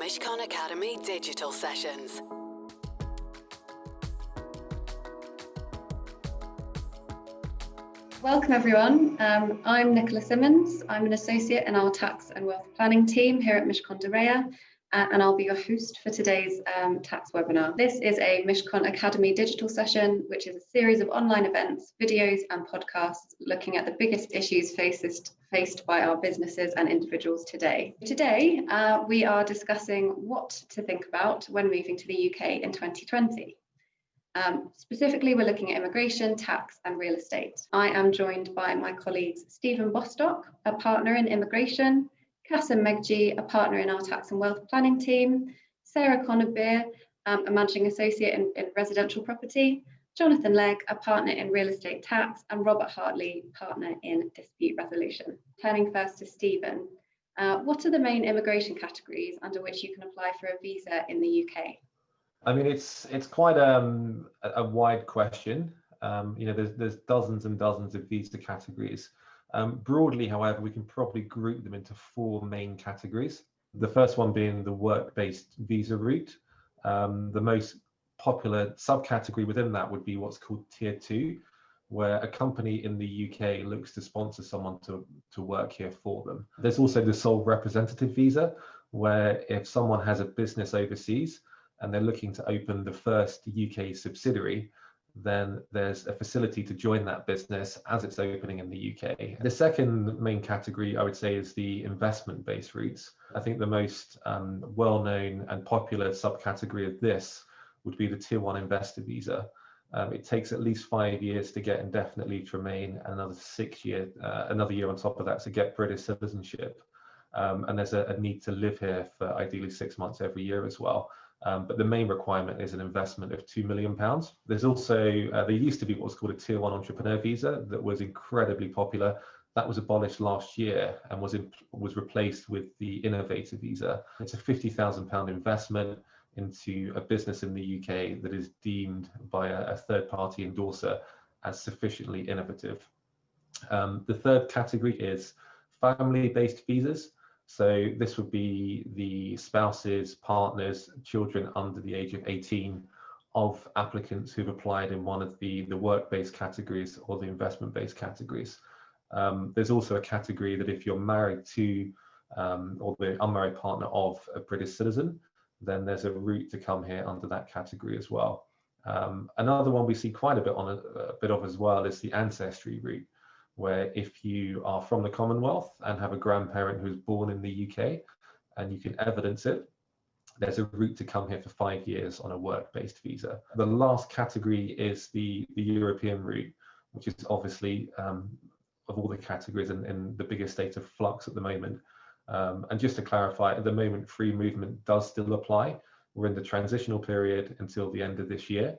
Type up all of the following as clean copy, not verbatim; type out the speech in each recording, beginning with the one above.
Mishcon Academy digital sessions. Welcome everyone. I'm Nicola Simmons. I'm an associate in our tax and wealth planning team here at Mishcon and I'll be your host for today's tax webinar. This is a Mishcon Academy digital session, which is a series of online events, videos and podcasts looking at the biggest issues faced by our businesses and individuals today. Today, we are discussing what to think about when moving to the UK in 2020. Specifically, we're looking at immigration, tax and real estate. I am joined by my colleagues Stephen Bostock, a partner in immigration, Kasim Megji, a partner in our tax and wealth planning team, Sarah Connor-Beer, a managing associate in residential property, Jonathan Legg, a partner in real estate tax, and Robert Hartley, partner in dispute resolution. Turning first to Stephen, what are the main immigration categories under which you can apply for a visa in the UK? I mean, it's quite a wide question. There's dozens and dozens of visa categories. Broadly, however, we can probably group them into four main categories. The first one being the work-based visa route. The most popular subcategory within that would be what's called Tier 2, where a company in the UK looks to sponsor someone to work here for them. There's also the sole representative visa, where if someone has a business overseas and they're looking to open the first UK subsidiary, then there's a facility to join that business as it's opening in the UK. The second main category, I would say, is the investment-based routes. I think the most well-known and popular subcategory of this would be the Tier 1 investor visa. It takes at least 5 years to get indefinite leave to remain, and another year on top of that to get British citizenship. And there's a need to live here for ideally 6 months every year as well. But the main requirement is an investment of £2 million. There's also, there used to be what's called a Tier 1 entrepreneur visa that was incredibly popular. That was abolished last year and was replaced with the innovator visa. It's a £50,000 investment into a business in the UK that is deemed by a third-party endorser as sufficiently innovative. The third category is family-based visas. So this would be the spouses, partners, children under the age of 18 of applicants who've applied in one of the work-based categories or the investment-based categories. There's also a category that if you're married to or the unmarried partner of a British citizen, then there's a route to come here under that category as well. Another one we see quite a bit of as well is the ancestry route, where if you are from the Commonwealth and have a grandparent who was born in the UK and you can evidence it, there's a route to come here for 5 years on a work-based visa. The last category is the European route, which is obviously of all the categories in the biggest state of flux at the moment. And just to clarify, at the moment, free movement does still apply. We're in the transitional period until the end of this year.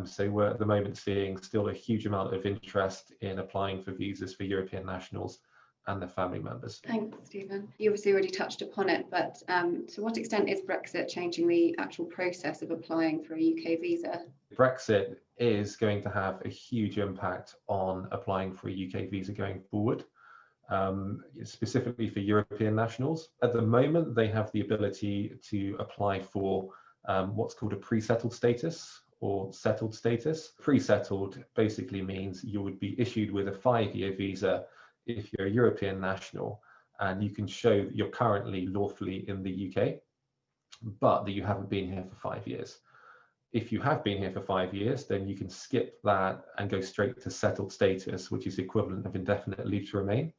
So we're at the moment seeing still a huge amount of interest in applying for visas for European nationals and their family members. Thanks, Stephen. You obviously already touched upon it, but to what extent is Brexit changing the actual process of applying for a UK visa? Brexit is going to have a huge impact on applying for a UK visa going forward, specifically for European nationals. At the moment, they have the ability to apply for what's called a pre-settled status or settled status. Pre-settled basically means you would be issued with a 5-year visa if you're a European national and you can show that you're currently lawfully in the UK, but that you haven't been here for 5 years. If you have been here for 5 years, then you can skip that and go straight to settled status, which is the equivalent of indefinite leave to remain.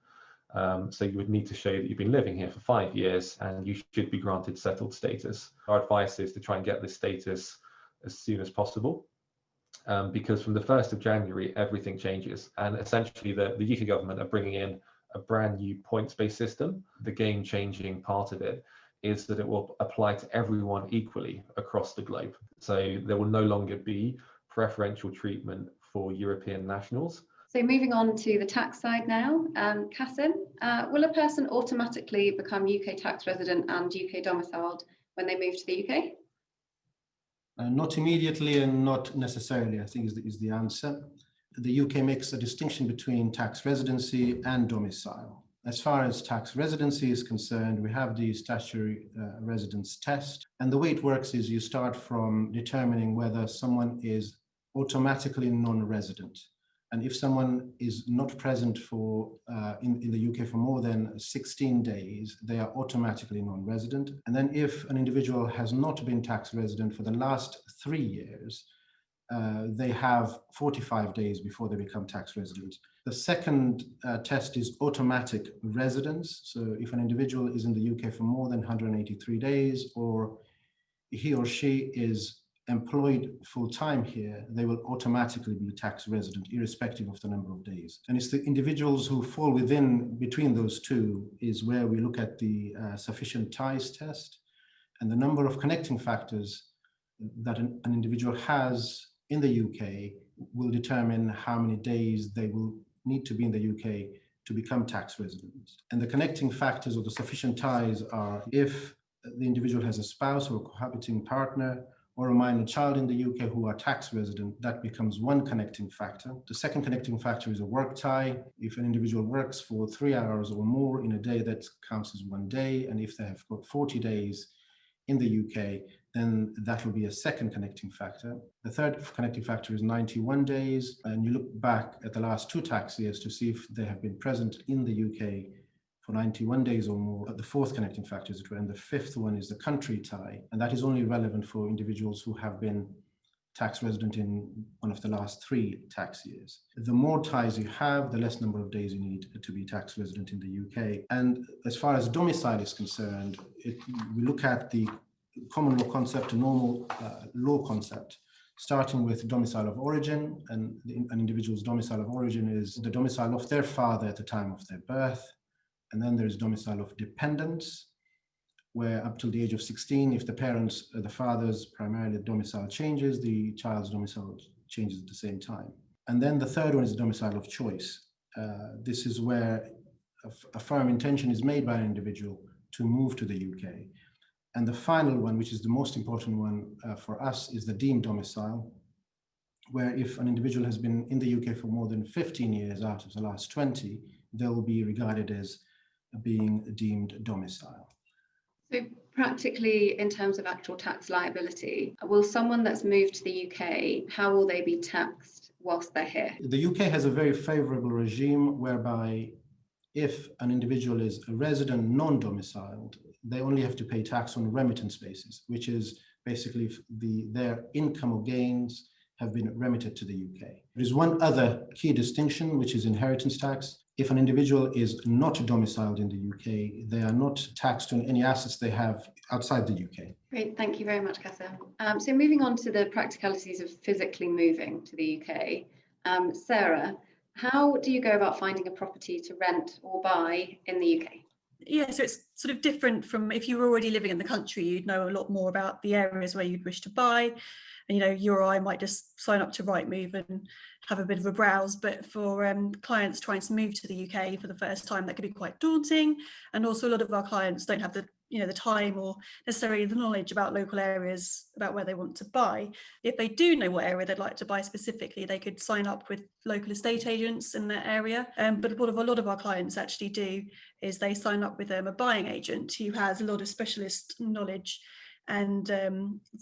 So you would need to show that you've been living here for 5 years and you should be granted settled status. Our advice is to try and get this status as soon as possible, because from the 1st of January, everything changes. And essentially the UK government are bringing in a brand new points-based system. The game-changing part of it is that it will apply to everyone equally across the globe. So there will no longer be preferential treatment for European nationals. So moving on to the tax side now, Kasim, will a person automatically become UK tax resident and UK domiciled when they move to the UK? Not immediately and not necessarily, I think is the answer. The UK makes a distinction between tax residency and domicile. As far as tax residency is concerned, we have the statutory residence test. And the way it works is you start from determining whether someone is automatically non-resident. And if someone is not present for in the UK for more than 16 days, they are automatically non-resident. And then if an individual has not been tax resident for the last 3 years, they have 45 days before they become tax resident. The second test is automatic residence. So if an individual is in the UK for more than 183 days, or he or she is employed full-time here, they will automatically be tax resident, irrespective of the number of days. And it's the individuals who fall between those two is where we look at the sufficient ties test, and the number of connecting factors that an individual has in the UK will determine how many days they will need to be in the UK to become tax residents. And the connecting factors or the sufficient ties are if the individual has a spouse or a cohabiting partner or a minor child in the UK who are tax resident, that becomes one connecting factor. The second connecting factor is a work tie. If an individual works for 3 hours or more in a day, that counts as 1 day. And if they have got 40 days in the UK, then that will be a second connecting factor. The third connecting factor is 91 days. And you look back at the last 2 tax years to see if they have been present in the UK for 91 days or more. The fourth connecting factor is, and the fifth one is the country tie. And that is only relevant for individuals who have been tax resident in one of the last 3 tax years. The more ties you have, the less number of days you need to be tax resident in the UK. And as far as domicile is concerned, we look at the common law concept, a normal law concept, starting with domicile of origin. And an individual's domicile of origin is the domicile of their father at the time of their birth. And then there's domicile of dependence, where up till the age of 16, if the father's primarily domicile changes, the child's domicile changes at the same time. And then the third one is the domicile of choice. This is where a firm intention is made by an individual to move to the UK. And the final one, which is the most important one for us, is the deemed domicile, where if an individual has been in the UK for more than 15 years out of the last 20, they will be regarded as being deemed domicile. So practically, in terms of actual tax liability, will someone that's moved to the UK, how will they be taxed whilst they're here? The UK has a very favourable regime whereby if an individual is a resident non-domiciled, they only have to pay tax on a remittance basis, which is basically if their income or gains have been remitted to the UK. There's one other key distinction, which is inheritance tax. If an individual is not domiciled in the UK, they are not taxed on any assets they have outside the UK. Great, thank you very much, Qasim. So moving on to the practicalities of physically moving to the UK, Sarah, how do you go about finding a property to rent or buy in the UK? Yeah, so it's sort of different from if you were already living in the country, you'd know a lot more about the areas where you'd wish to buy. And, you or I might just sign up to Rightmove and have a bit of a browse. But for clients trying to move to the UK for the first time, that could be quite daunting. And also a lot of our clients don't have the time or necessarily the knowledge about local areas, about where they want to buy. If they do know what area they'd like to buy specifically, they could sign up with local estate agents in their area. But what a lot of our clients actually do is they sign up with a buying agent who has a lot of specialist knowledge, and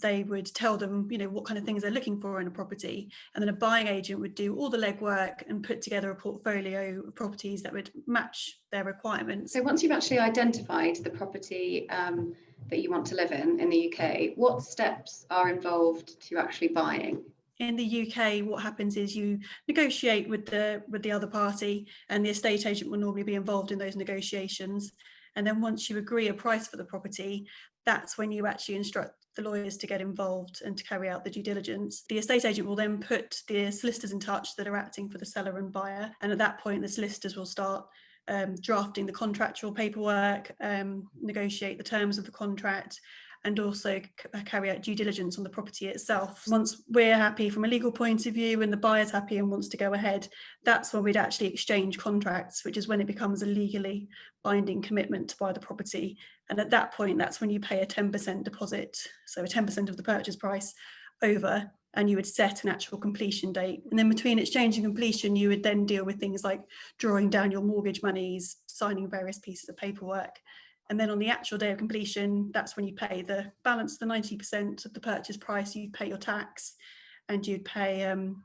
they would tell them, what kind of things they're looking for in a property. And then a buying agent would do all the legwork and put together a portfolio of properties that would match their requirements. So once you've actually identified the property that you want to live in the UK, what steps are involved to actually buying? In the UK, what happens is you negotiate with the other party, and the estate agent will normally be involved in those negotiations. And then once you agree a price for the property, that's when you actually instruct the lawyers to get involved and to carry out the due diligence. The estate agent will then put the solicitors in touch that are acting for the seller and buyer. And at that point, the solicitors will start drafting the contractual paperwork, negotiate the terms of the contract, and also carry out due diligence on the property itself. Once we're happy from a legal point of view and the buyer's happy and wants to go ahead, that's when we'd actually exchange contracts, which is when it becomes a legally binding commitment to buy the property. And at that point, that's when you pay a 10% deposit, so a 10% of the purchase price over and you would set an actual completion date. And then between exchange and completion, you would then deal with things like drawing down your mortgage monies, signing various pieces of paperwork. And then on the actual day of completion, that's when you pay the balance, the 90% of the purchase price, you pay your tax, and you'd pay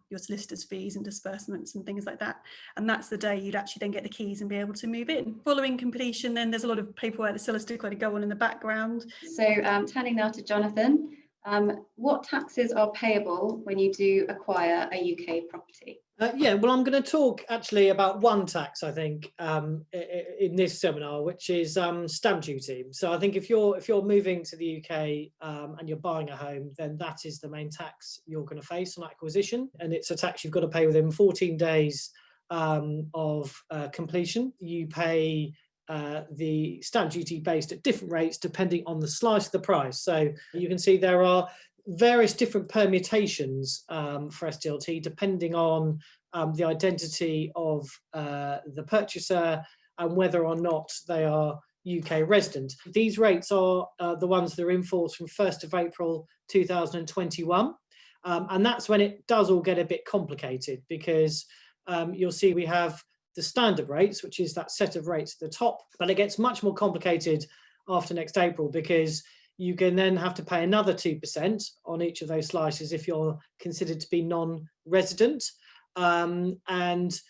your solicitor's fees and disbursements and things like that. And that's the day you'd actually then get the keys and be able to move in. Following completion, then there's a lot of paperwork that still has to kind of go on in the background. So turning now to Jonathan, what taxes are payable when you do acquire a UK property? Yeah, well, I'm going to talk actually about one tax, I think, in this seminar, which is stamp duty. So I think if you're moving to the UK and you're buying a home, then that is the main tax you're going to face on acquisition, and it's a tax you've got to pay within 14 days of completion. You pay the stamp duty based at different rates depending on the slice of the price. So you can see there are various different permutations for SDLT depending on the identity of the purchaser and whether or not they are UK resident. These rates are the ones that are in force from 1st of April 2021, and that's when it does all get a bit complicated, because you'll see we have the standard rates, which is that set of rates at the top, but it gets much more complicated after next April, because you can then have to pay another 2% on each of those slices if you're considered to be non-resident. And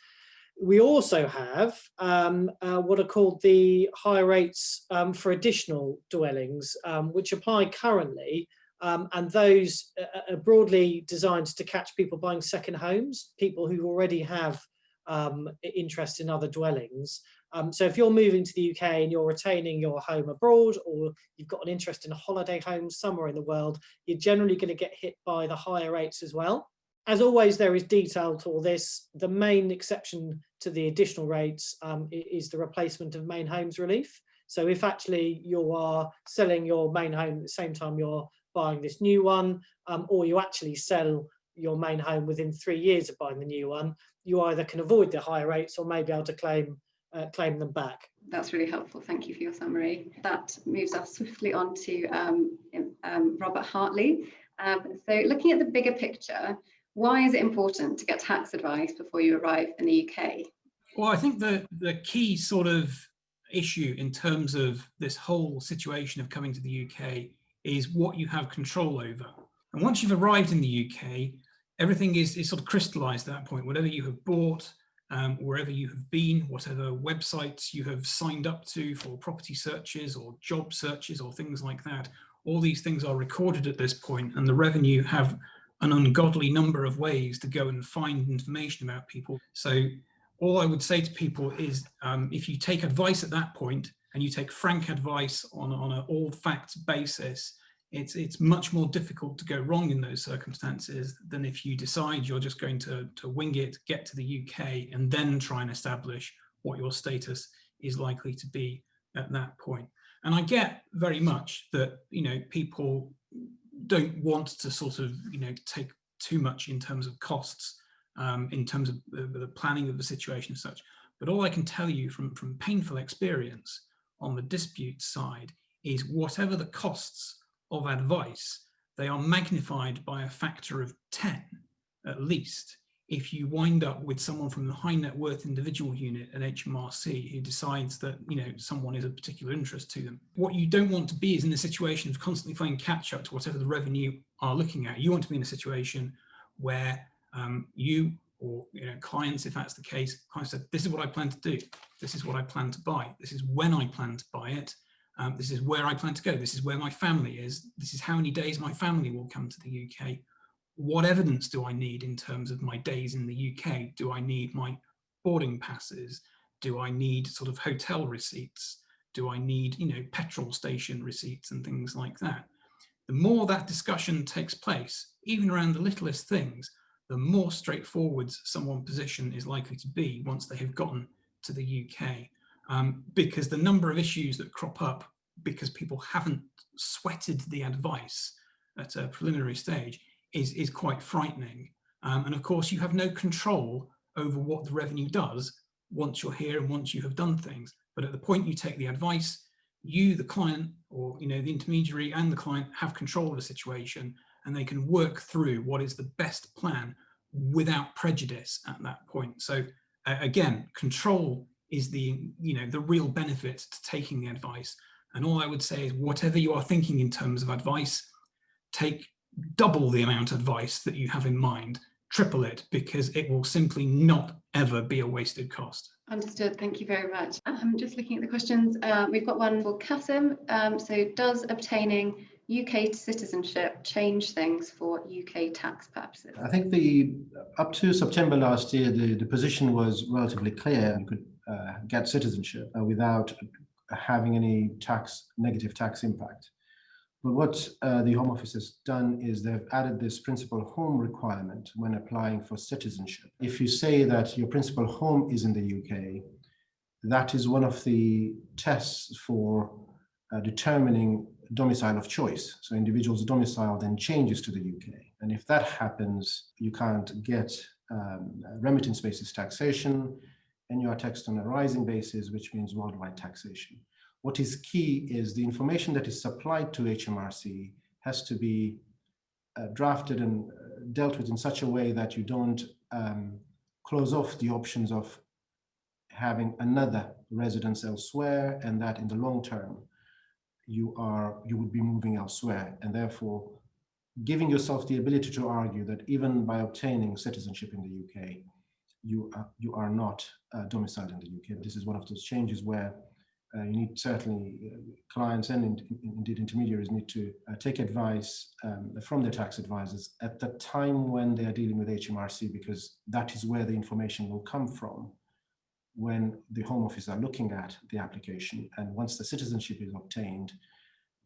we also have what are called the higher rates for additional dwellings, which apply currently. And those are broadly designed to catch people buying second homes, people who already have interest in other dwellings. So if you're moving to the UK and you're retaining your home abroad, or you've got an interest in a holiday home somewhere in the world, you're generally going to get hit by the higher rates as well. As always, there is detail to all this. The main exception to the additional rates is the replacement of main homes relief. So if actually you are selling your main home at the same time you're buying this new one, or you actually sell your main home within 3 years of buying the new one, you either can avoid the higher rates or may be able to claim them back. That's really helpful. Thank you for your summary. That moves us swiftly on to Robert Hartley. So looking at the bigger picture, why is it important to get tax advice before you arrive in the UK? Well, I think the key sort of issue in terms of this whole situation of coming to the UK is what you have control over. And once you've arrived in the UK, everything is sort of crystallized at that point. Whatever you have bought, wherever you have been, whatever websites you have signed up to for property searches or job searches or things like that, all these things are recorded at this point, and the revenue have an ungodly number of ways to go and find information about people. So all I would say to people is if you take advice at that point and you take frank advice on an all facts basis, it's much more difficult to go wrong in those circumstances than if you decide you're just going to wing it, get to the UK, and then try and establish what your status is likely to be at that point. And I get very much that, you know, people don't want to sort of, you know, take too much in terms of costs, in terms of the planning of the situation and such. But all I can tell you from painful experience on the dispute side is whatever the costs of advice, they are magnified by a factor of 10 at least if you wind up with someone from the high net worth individual unit at HMRC who decides that, you know, someone is of particular interest to them. What you don't want to be is in the situation of constantly playing catch up to whatever the revenue are looking at. You want to be in a situation where you or, you know, clients, if that's the case, clients said, this is what I plan to do. This is what I plan to buy. This is when I plan to buy it. This is where I plan to go. This is where my family is. This is how many days my family will come to the UK. What evidence do I need in terms of my days in the UK? Do I need my boarding passes? Do I need sort of hotel receipts? Do I need, you know, petrol station receipts and things like that? The more that discussion takes place, even around the littlest things, the more straightforward someone's position is likely to be once they have gotten to the UK. Because the number of issues that crop up because people haven't sweated the advice at a preliminary stage is quite frightening. And of course, you have no control over what the revenue does once you're here and once you have done things. But at the point you take the advice, you, the client, or, you know, the intermediary and the client have control of the situation, and they can work through what is the best plan without prejudice at that point. So again, control is the real benefit to taking the advice. And all I would say is, whatever you are thinking in terms of advice, take double the amount of advice that you have in mind, triple it, because it will simply not ever be a wasted cost. Understood. Thank you very much. Just looking at the questions, we've got one for Kasim. So does obtaining UK citizenship change things for UK tax purposes? I think up to September last year, the position was relatively clear. You could get citizenship without having any negative tax impact. But what the Home Office has done is they've added this principal home requirement when applying for citizenship. If you say that your principal home is in the UK, that is one of the tests for determining domicile of choice. So individual's domicile then changes to the UK. And if that happens, you can't get remittance basis taxation, and you are taxed on a rising basis, which means worldwide taxation. What is key is the information that is supplied to HMRC has to be drafted and dealt with in such a way that you don't close off the options of having another residence elsewhere, and that in the long term you would be moving elsewhere, and therefore giving yourself the ability to argue that even by obtaining citizenship in the UK, you are not domiciled in the UK. This is one of those changes where you need, certainly clients and indeed intermediaries need to take advice from their tax advisors at the time when they are dealing with HMRC, because that is where the information will come from when the Home Office are looking at the application. And once the citizenship is obtained,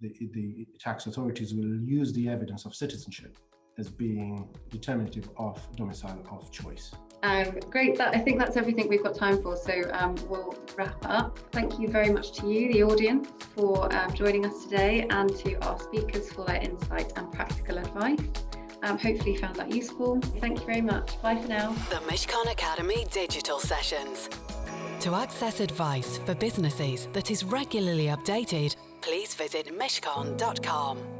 the tax authorities will use the evidence of citizenship as being determinative of domicile of choice. Great, I think that's everything we've got time for, so we'll wrap up. Thank you very much to you, the audience, for joining us today, and to our speakers for their insight and practical advice. Hopefully you found that useful. Thank you very much. Bye for now. The Mishcon Academy digital sessions. To access advice for businesses that is regularly updated, please visit mishcon.com.